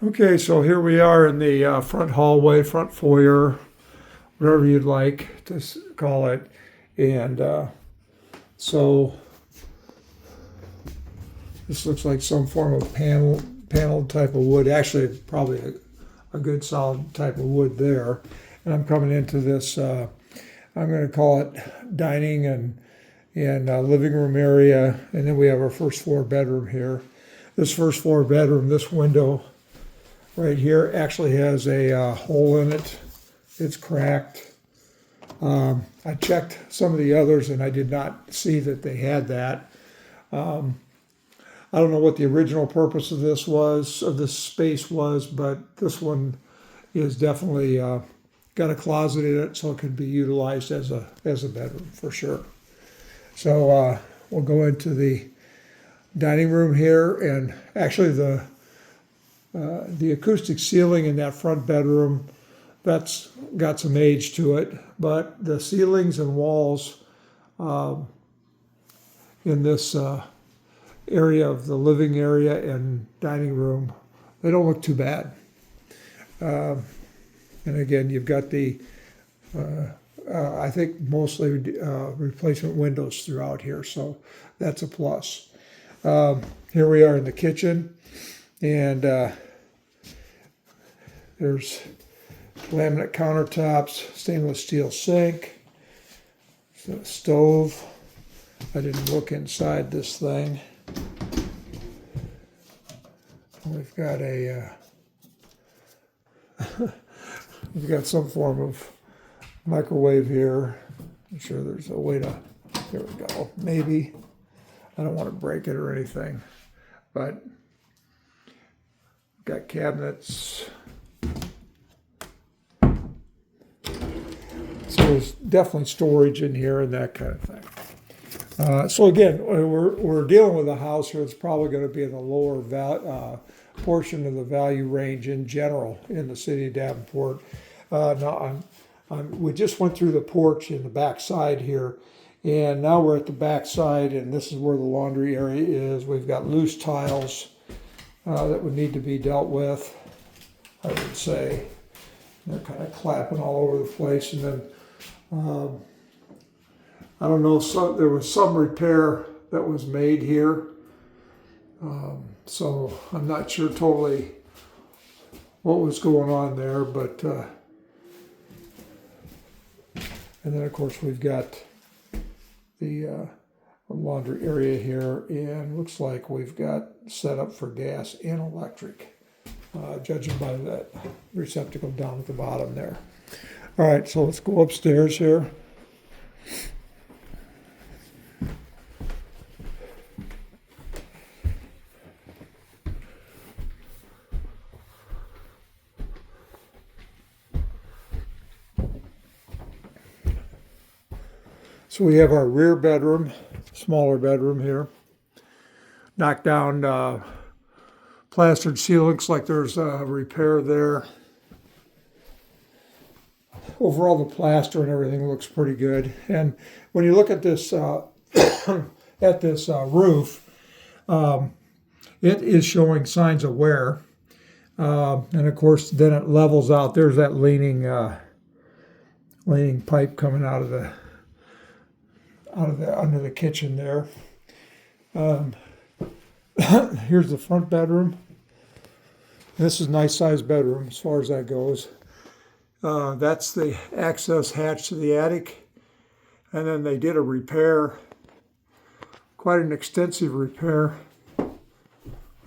Okay, so here we are in the front hallway, front foyer, whatever you'd like to call it. And so this looks like some form of paneled type of wood. Actually, probably a good solid type of wood there. And I'm coming into this, I'm going to call it dining and living room area. And then we have our first floor bedroom here. This first floor bedroom, this window right here actually has a hole in it. It's cracked. I checked some of the others and I did not see that they had that. I don't know what the original purpose of this space was, but this one is definitely got a closet in it, so it could be utilized as a bedroom for sure. So we'll go into the dining room here, and actually the acoustic ceiling in that front bedroom, that's got some age to it, but the ceilings and walls in this area of the living area and dining room, they don't look too bad. And again, you've got the, I think mostly replacement windows throughout here, so that's a plus. Here we are in the kitchen, and there's laminate countertops, stainless steel sink, stove. I didn't look inside this thing. We've got we've got some form of microwave here. I'm sure there's a way to, there we go, maybe. I don't want to break it or anything, but got cabinets. So there's definitely storage in here and that kind of thing. So again, we're dealing with a house here that's probably going to be in the lower portion of the value range in general in the city of Davenport. Now we just went through the porch in the back side here, and now we're at the back side, and this is where the laundry area is. We've got loose tiles that would need to be dealt with, I would say. They're kind of clapping all over the place, and then I don't know, there was some repair that was made here. So I'm not sure totally what was going on there, but and then of course we've got the laundry area here, and looks like we've got set up for gas and electric, judging by that receptacle down at the bottom there. All right, so let's go upstairs here. So we have our rear bedroom, smaller bedroom here. Knocked down plastered ceiling, looks like there's a repair there. Overall, the plaster and everything looks pretty good. And when you look at this roof, it is showing signs of wear. And of course, then it levels out. There's that leaning pipe coming out of the under the kitchen there. Here's the front bedroom. This is a nice sized bedroom as far as that goes. That's the access hatch to the attic. And then they did a repair, quite an extensive repair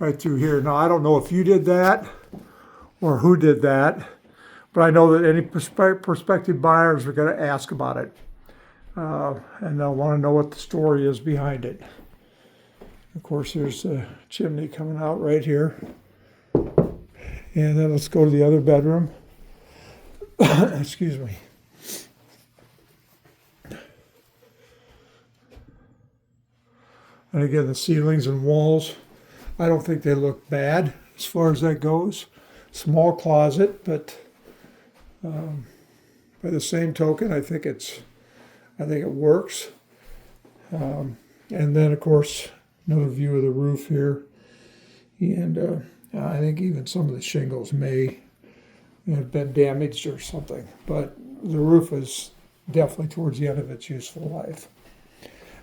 right through here. Now, I don't know if you did that or who did that, but I know that any prospective buyers are going to ask about it. And they'll want to know what the story is behind it. Of course, there's a chimney coming out right here. And then let's go to the other bedroom. Excuse me. And again, the ceilings and walls, I don't think they look bad as far as that goes. Small closet, but by the same token, I think it works. And then, of course, another view of the roof here. And I think even some of the shingles may have been damaged or something, but the roof is definitely towards the end of its useful life.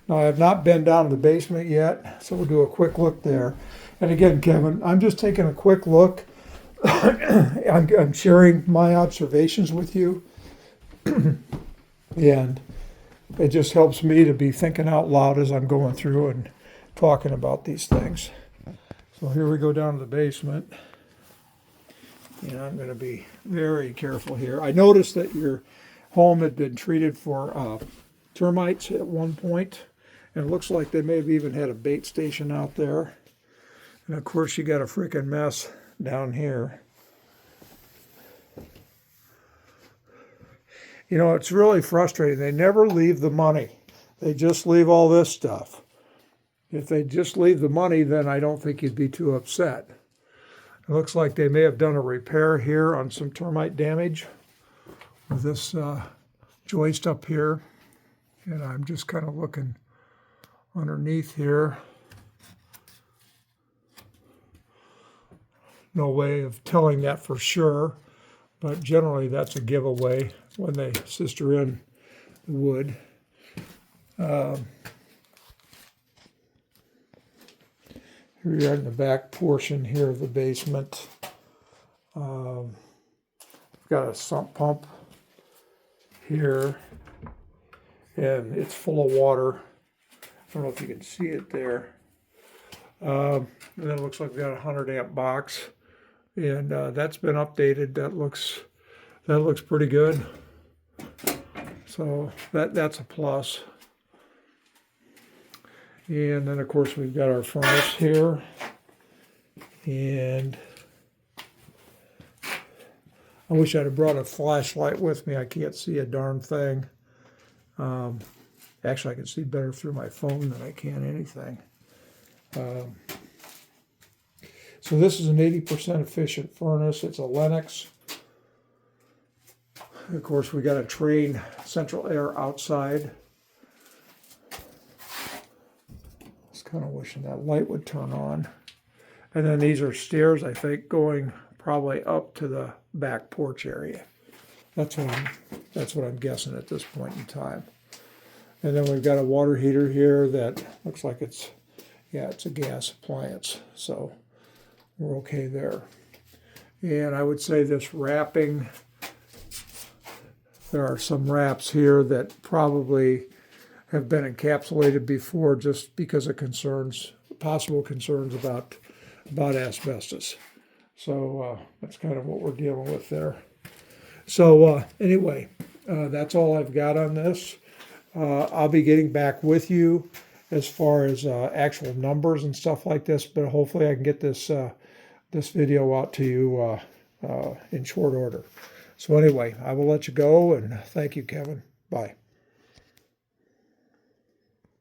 Now, I have not been down to the basement yet, so we'll do a quick look there. And again, Kevin, I'm just taking a quick look. I'm sharing my observations with you, and it just helps me to be thinking out loud as I'm going through and talking about these things. So here we go down to the basement. And I'm going to be very careful here. I noticed that your home had been treated for termites at one point, and it looks like they may have even had a bait station out there. And of course, you got a freaking mess down here. You know, it's really frustrating. They never leave the money. They just leave all this stuff. If they just leave the money, then I don't think you'd be too upset. It looks like they may have done a repair here on some termite damage with this joist up here. And I'm just kind of looking underneath here. No way of telling that for sure, but generally that's a giveaway when they sister in the wood. Here we are in the back portion here of the basement. We've got a sump pump here, and it's full of water. I don't know if you can see it there. And then it looks like we got a 100-amp box, and that's been updated. That looks pretty good. So that's a plus. And then, of course, we've got our furnace here. And I wish I'd have brought a flashlight with me. I can't see a darn thing. Actually, I can see better through my phone than I can anything. So this is an 80% efficient furnace. It's a Lennox. Of course, we got a Trane central air outside. Kind of wishing that light would turn on. And then these are stairs, I think, going probably up to the back porch area. That's what I'm guessing at this point in time. And then we've got a water heater here that looks like it's a gas appliance, so we're okay there. And I would say this wrapping, there are some wraps here that probably have been encapsulated before just because of possible concerns about asbestos. So that's kind of what we're dealing with there. So anyway, that's all I've got on this. I'll be getting back with you as far as actual numbers and stuff like this, but hopefully I can get this video out to you in short order. So anyway, I will let you go, and thank you, Kevin. Bye.